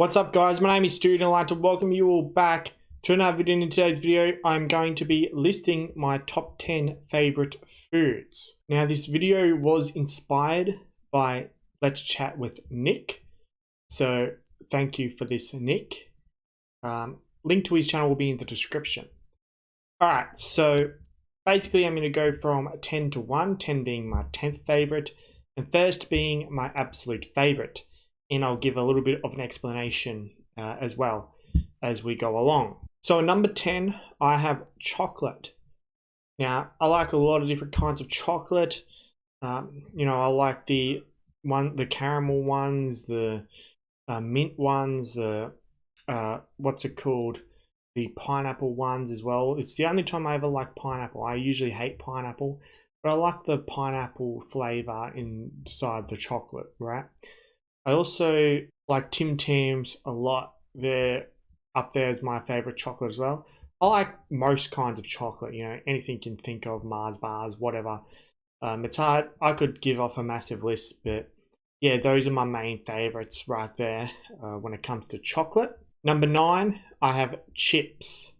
What's up guys, my name is Stoody and I'd like to welcome you all back to another video. In today's video, I'm going to be listing my top 10 favorite foods. Now this video was inspired by Let's Chat with Nick. So thank you for this, Nick. Link to his channel will be in the description. Alright, so basically I'm going to go from 10 to 1, 10 being my 10th favorite and first being my absolute favorite. And I'll give a little bit of an explanation as well as we go along. So at number 10, I have chocolate. Now, I like a lot of different kinds of chocolate. I like the caramel ones, the mint ones, the what's it called? The pineapple ones as well. It's the only time I ever like pineapple. I usually hate pineapple, but I like the pineapple flavor inside the chocolate, right? I also like Tim Tams a lot. They're up there as my favorite chocolate as well. I like most kinds of chocolate, anything you can think of, Mars bars, whatever. It's hard. I could give off a massive list, but yeah, those are my main favorites right there when it comes to chocolate. Number 9, I have chips.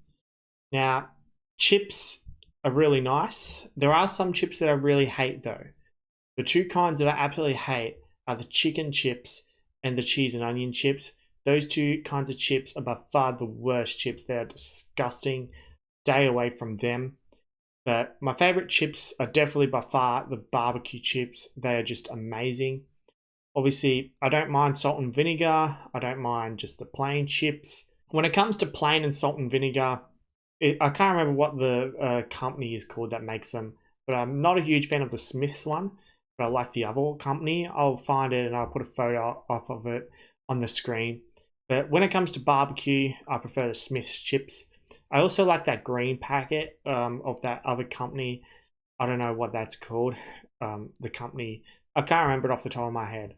Now, chips are really nice. There are some chips that I really hate though. The two kinds that I absolutely hate are the chicken chips and the cheese and onion chips. Those two kinds of chips are by far the worst chips. They're disgusting. Stay away from them. But my favorite chips are definitely by far the barbecue chips. They are just amazing. Obviously, I don't mind salt and vinegar. I don't mind just the plain chips. When it comes to plain and salt and vinegar, I can't remember what the company is called that makes them, but I'm not a huge fan of the Smith's one. But I like the other company. I'll find it and I'll put a photo up of it on the screen. But when it comes to barbecue, I prefer the Smith's chips. I also like that green packet of that other company. I don't know what that's called. The company, I can't remember it off the top of my head.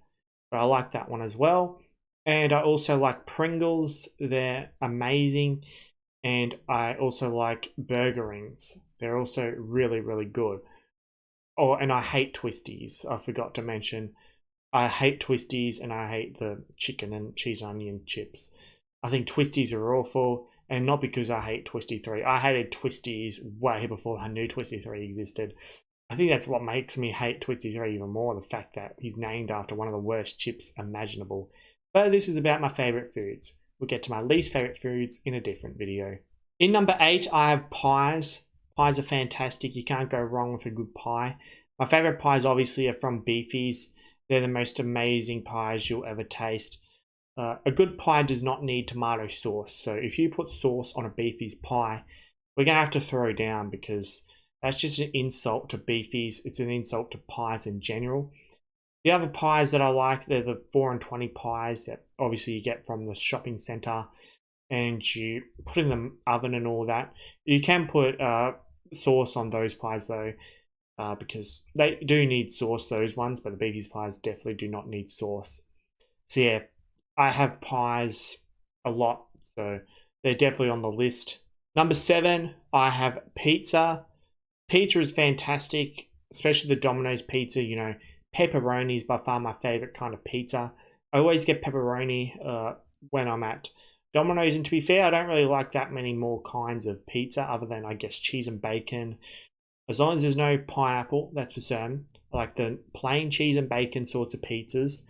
But I like that one as well. And I also like Pringles. They're amazing. And I also like burger rings. They're also really, really good. Oh, and I hate Twisties. I forgot to mention. I hate Twisties and I hate the chicken and cheese onion chips. I think Twisties are awful, and not because I hate Twisty 3. I hated Twisties way before I knew Twisty 3 existed. I think that's what makes me hate Twisty 3 even more, the fact that he's named after one of the worst chips imaginable. But this is about my favourite foods. We'll get to my least favourite foods in a different video. In number 8, I have pies. Pies are fantastic. You can't go wrong with a good pie. My favorite pies obviously are from Beefy's. They're the most amazing pies you'll ever taste. A good pie does not need tomato sauce. So if you put sauce on a Beefy's pie, we're going to have to throw down because that's just an insult to Beefy's. It's an insult to pies in general. The other pies that I like, they're the 4 and 20 pies that obviously you get from the shopping centre. And you put in the oven and all that. You can put sauce on those pies though, because they do need sauce, those ones, but the Beefy's pies definitely do not need sauce. So yeah, I have pies a lot, so they're definitely on the list. Number 7, I have pizza. Pizza is fantastic, especially the Domino's pizza. Pepperoni is by far my favorite kind of pizza. I always get pepperoni when I'm at Domino's, and to be fair, I don't really like that many more kinds of pizza other than, I guess, cheese and bacon. As long as there's no pineapple, that's for certain. I like the plain cheese and bacon sorts of pizzas.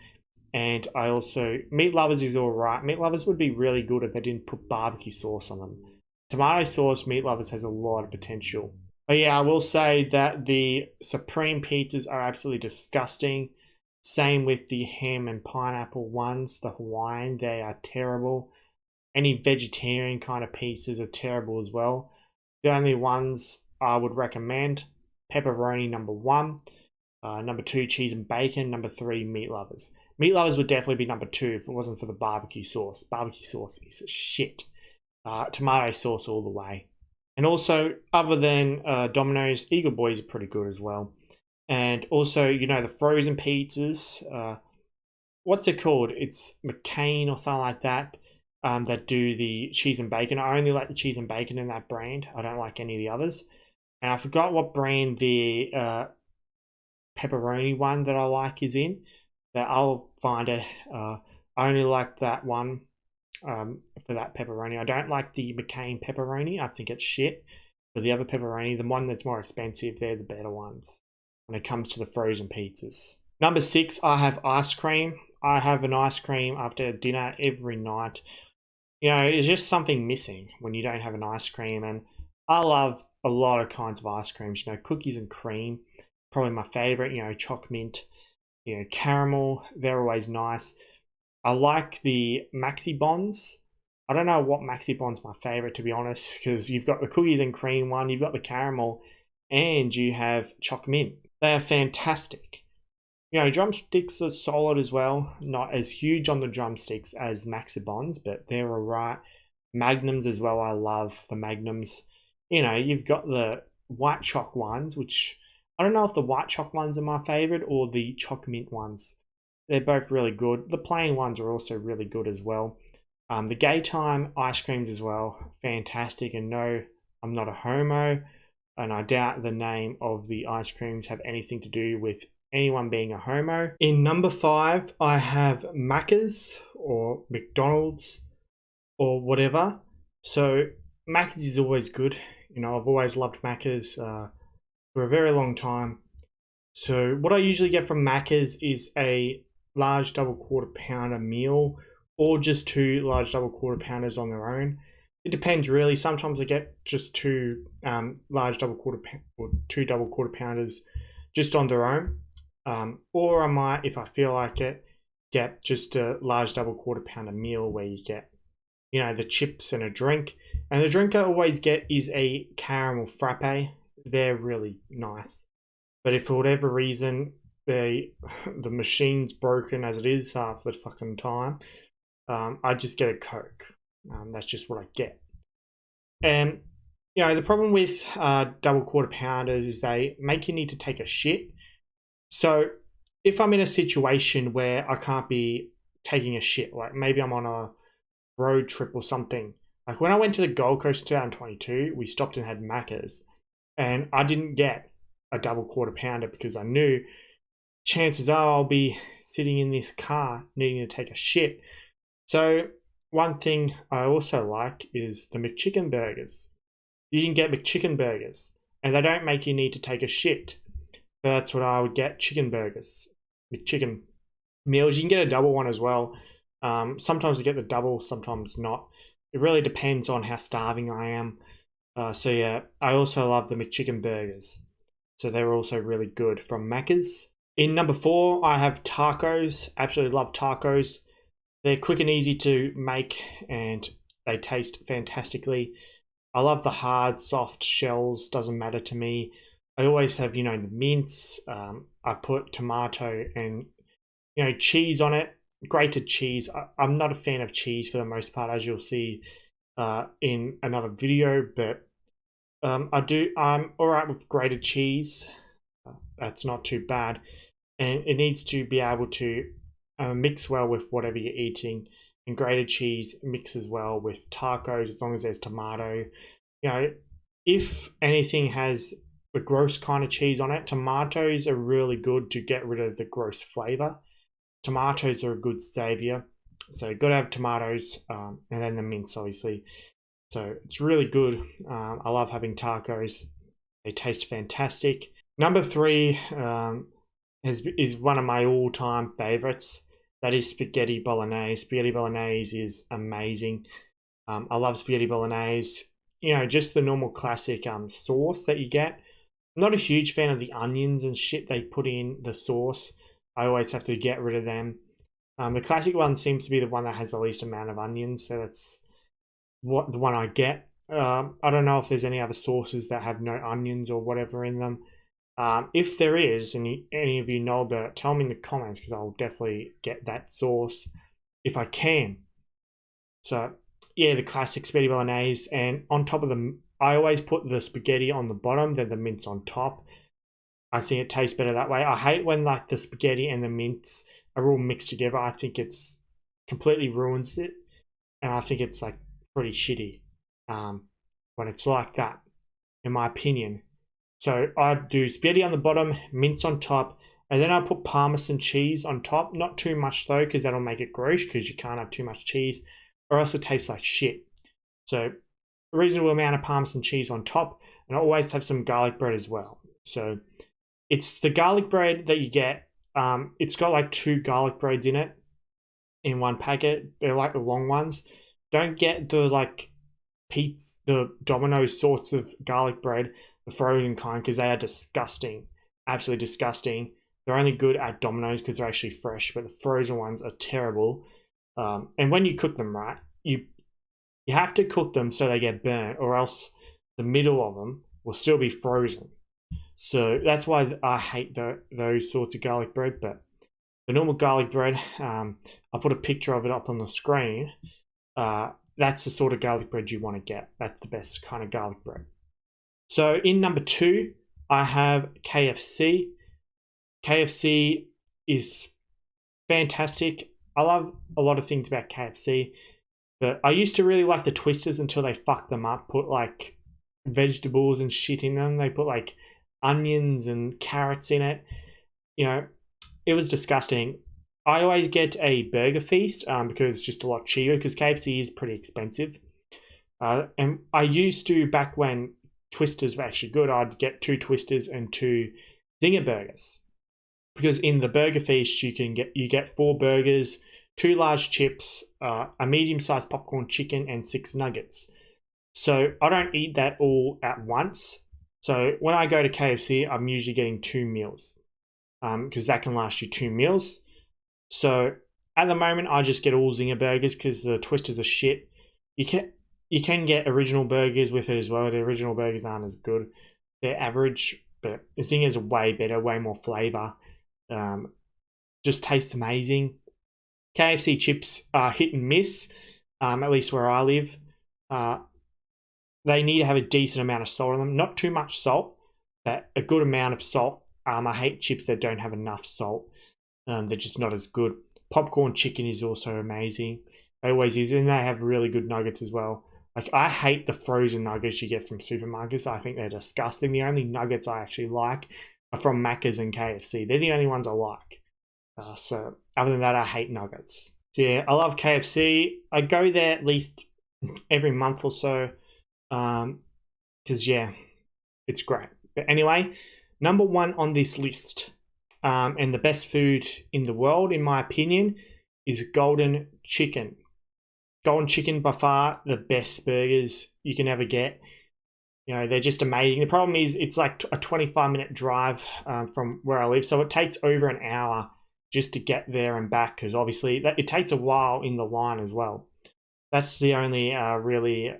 And I also, Meat Lovers is alright. Meat Lovers would be really good if they didn't put barbecue sauce on them. Tomato sauce, Meat Lovers has a lot of potential. But yeah, I will say that the Supreme pizzas are absolutely disgusting. Same with the ham and pineapple ones, the Hawaiian, they are terrible. Any vegetarian kind of pizzas are terrible as well. The only ones I would recommend, pepperoni number 1, number 2 cheese and bacon, number 3 Meat Lovers. Meat Lovers would definitely be number 2 if it wasn't for the barbecue sauce. Barbecue sauce is shit. Tomato sauce all the way. And also, other than Domino's, Eagle Boys are pretty good as well. And also, the frozen pizzas. What's it called? It's McCain or something like that. That do the cheese and bacon. I only like the cheese and bacon in that brand. I don't like any of the others. And I forgot what brand the pepperoni one that I like is in. But I'll find it. I only like that one. for that pepperoni. I don't like the McCain pepperoni. I think it's shit. But the other pepperoni, the one that's more expensive, they're the better ones when it comes to the frozen pizzas. Number 6, I have ice cream. I have an ice cream after dinner every night. You know, it's just something missing when you don't have an ice cream. And I love a lot of kinds of ice creams. You know, cookies and cream, probably my favorite. You know, choc mint, you know, caramel. They're always nice. I like the Maxi Bonds. I don't know what Maxi Bond's my favorite, to be honest, because you've got the cookies and cream one, you've got the caramel, and you have choc mint. They are fantastic. You know, drumsticks are solid as well. Not as huge on the drumsticks as Maxi Bonds, but they're alright. Magnums as well, I love the Magnums. You know, you've got the white choc ones, which I don't know if the white choc ones are my favorite or the choc mint ones. They're both really good. The plain ones are also really good as well. The Gay Time ice creams as well, fantastic. And no, I'm not a homo, and I doubt the name of the ice creams have anything to do with anyone being a homo. In number 5, I have Macca's or McDonald's or whatever. So Macca's is always good. You know, I've always loved Macca's for a very long time. So what I usually get from Macca's is a large double quarter pounder meal, or just 2 large double quarter pounders on their own. It depends really. Sometimes I get just 2 large double quarter or 2 double quarter pounders just on their own, or I might, if I feel like it, get just a large double quarter pounder meal where you get, you know, the chips and a drink. And the drink I always get is a caramel frappe. They're really nice. But if for whatever reason the machine's broken as it is half the fucking time, I just get a Coke. That's just what I get. And you know, the problem with double quarter pounders is they make you need to take a shit. So if I'm in a situation where I can't be taking a shit, like maybe I'm on a road trip or something. Like when I went to the Gold Coast in 2022, we stopped and had Macca's, and I didn't get a double quarter pounder because I knew chances are I'll be sitting in this car needing to take a shit. So one thing I also like is the McChicken burgers. You can get McChicken burgers, and they don't make you need to take a shit. So that's what I would get, chicken burgers, McChicken meals. You can get a double one as well. Sometimes I get the double, sometimes not. It really depends on how starving I am. So yeah, I also love the McChicken burgers. So they're also really good from Macca's. In number 4, I have tacos. Absolutely love tacos. They're quick and easy to make, and they taste fantastically. I love the hard, soft shells. Doesn't matter to me. I always have, you know, the mince. I put tomato and, you know, cheese on it. Grated cheese. I'm not a fan of cheese for the most part, as you'll see in another video, but I'm all right with grated cheese. That's not too bad, and it needs to be able to mix well with whatever you're eating. And grated cheese mixes well with tacos as long as there's tomato. You know, if anything has the gross kind of cheese on it, tomatoes are really good to get rid of the gross flavor. Tomatoes are a good savior, so you've got to have tomatoes, and then the mince, obviously. So it's really good. I love having tacos. They taste fantastic. Number 3 is one of my all-time favorites. That is spaghetti bolognese. Spaghetti bolognese is amazing. I love spaghetti bolognese. You know, just the normal classic sauce that you get. I'm not a huge fan of the onions and shit they put in the sauce. I always have to get rid of them. The classic one seems to be the one that has the least amount of onions, so that's the one I get. I don't know if there's any other sauces that have no onions or whatever in them. If there is, and any of you know about it, tell me in the comments, because I'll definitely get that sauce if I can. So yeah, the classic spaghetti bolognese, and on top of them, I always put the spaghetti on the bottom, then the mince on top. I think it tastes better that way. I hate when like the spaghetti and the mince are all mixed together. I think it's completely ruins it, and I think it's like pretty shitty when it's like that, in my opinion. So I do spaghetti on the bottom, mince on top, and then I put Parmesan cheese on top. Not too much though, because that'll make it gross, because you can't have too much cheese, or else it tastes like shit. So a reasonable amount of Parmesan cheese on top, and I always have some garlic bread as well. So it's the garlic bread that you get. It's got like 2 garlic breads in it in one packet. They're like the long ones. Don't get the like pizza, the Domino's sorts of garlic bread, the frozen kind, because they are disgusting, absolutely disgusting. They're only good at Domino's because they're actually fresh, but the frozen ones are terrible. And when you cook them right, you have to cook them so they get burnt, or else the middle of them will still be frozen. So that's why I hate those sorts of garlic bread. But the normal garlic bread, I'll put a picture of it up on the screen. That's the sort of garlic bread you want to get. That's the best kind of garlic bread. So in number 2, I have KFC. KFC is fantastic. I love a lot of things about KFC, but I used to really like the Twisters until they fucked them up, put like vegetables and shit in them. They put like onions and carrots in it. You know, it was disgusting. I always get a burger feast because it's just a lot cheaper, because KFC is pretty expensive. And I used to, back when Twisters were actually good, I'd get 2 Twisters and 2 Zinger burgers. Because in the burger feast, you get 4 burgers, 2 large chips, a medium-sized popcorn chicken, and 6 nuggets. So I don't eat that all at once. So when I go to KFC, I'm usually getting 2 meals, because that can last you 2 meals. So at the moment, I just get all Zinger burgers because the Twisters are shit. You can get original burgers with it as well. The original burgers aren't as good. They're average, but the Zingers are way better, way more flavor. Just tastes amazing. KFC chips are hit and miss, at least where I live. They need to have a decent amount of salt on them. Not too much salt, but a good amount of salt. I hate chips that don't have enough salt. They're just not as good. Popcorn chicken is also amazing. It always is, and they have really good nuggets as well. Like, I hate the frozen nuggets you get from supermarkets. I think they're disgusting. The only nuggets I actually like are from Macca's and KFC. They're the only ones I like. So other than that, I hate nuggets. So yeah, I love KFC. I go there at least every month or so, because yeah, it's great. But anyway, number 1 on this list, and the best food in the world, in my opinion, is golden chicken. Golden chicken, by far the best burgers you can ever get. You know, they're just amazing. The problem is it's like a 25-minute drive from where I live, so it takes over an hour just to get there and back, because obviously it takes a while in the line as well. That's the only really,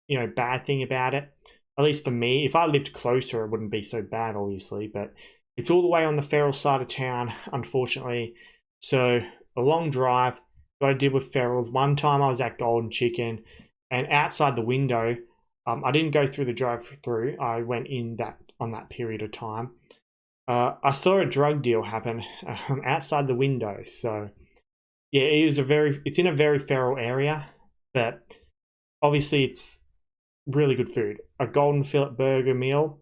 bad thing about it. At least for me. If I lived closer, it wouldn't be so bad, obviously, but it's all the way on the feral side of town, unfortunately. So a long drive. Got to deal with ferals. One time I was at Golden Chicken, and outside the window, I didn't go through the drive-through. I went in on that period of time. I saw a drug deal happen outside the window. So yeah, it's in a very feral area, but obviously it's really good food. A golden fillet burger meal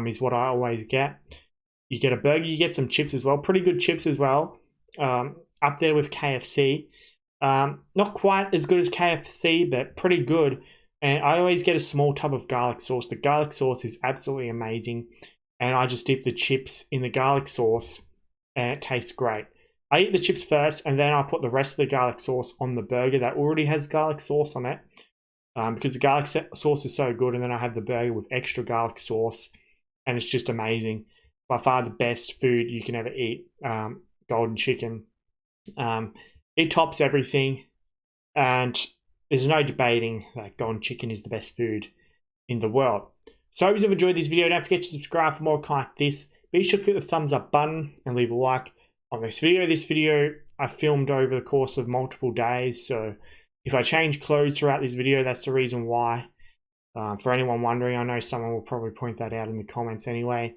is what I always get. You get a burger, you get some chips as well, pretty good chips as well, up there with KFC. Not quite as good as KFC, but pretty good. And I always get a small tub of garlic sauce. The garlic sauce is absolutely amazing, and I just dip the chips in the garlic sauce, and it tastes great. I eat the chips first, and then I put the rest of the garlic sauce on the burger that already has garlic sauce on it, because the garlic sauce is so good, and then I have the burger with extra garlic sauce, and it's just amazing. By far the best food you can ever eat, golden chicken. It tops everything, and there's no debating that golden chicken is the best food in the world. So I hope you've enjoyed this video. Don't forget to subscribe for more content like this. Be sure to click the thumbs up button and leave a like on this video. This video I filmed over the course of multiple days, so if I change clothes throughout this video, that's the reason why. For anyone wondering, I know someone will probably point that out in the comments anyway,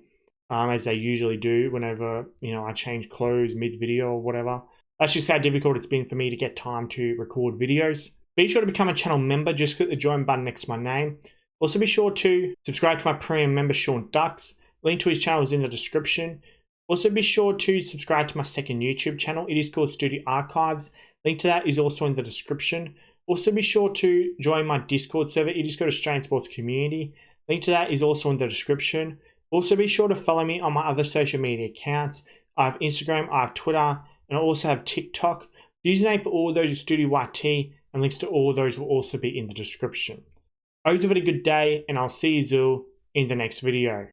as they usually do whenever I change clothes mid-video or whatever. That's just how difficult it's been for me to get time to record videos. Be sure to become a channel member. Just click the join button next to my name. Also be sure to subscribe to my premium member, Sean Ducks. Link to his channel is in the description. Also be sure to subscribe to my second YouTube channel. It is called Stoody Archives. Link to that is also in the description. Also be sure to join my Discord server. You just go to Australian Sports Community. Link to that is also in the description. Also be sure to follow me on my other social media accounts. I have Instagram, I have Twitter, and I also have TikTok. The username for all of those is StoodyYT, and links to all of those will also be in the description. I hope you have a good day, and I'll see you in the next video.